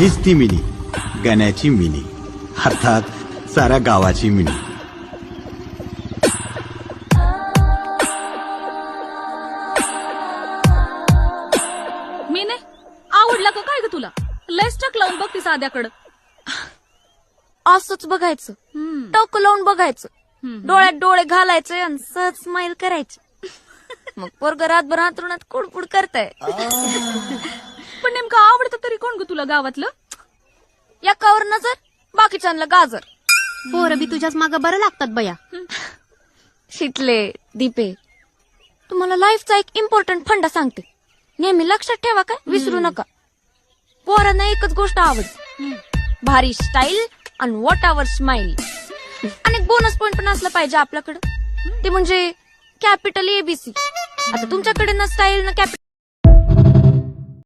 हीच ती mini, गण्याची mini, अर्थात साऱ्या गावाची मिनी. मी नाही आवडला का काय ग तुला? लयच टक लावून बघ ती साध्याकडं. असंच बघायचं, टक लावून बघायचं, डोळ्यात डोळे घालायचे आणि सहज स्माइल करायचे. मग पोरग रातभर अंथरुणात कुडकुड करताय. पण नेमकं आवडतं तरी कोण ग तुला गावातलं? एकावर नजर, बाकीच्यांना गाजर. पोरं बी तुझ्याच मागं बरं लागतात बया. शितले, दीपे, तुम्हाला लाईफचा एक इम्पॉर्टंट फंडा सांगते, नेहमी लक्षात ठेवा, काय विसरू नका. पोरांना एकच गोष्ट आवडते, भारी स्टाईल आणि वॉट आवर स्माइल. आणि एक बोनस पॉइंट पण असला पाहिजे आपल्याकडे, ते म्हणजे कॅपिटल एबीसी. आता तुमच्याकडे ना स्टाईल ना कॅपिटल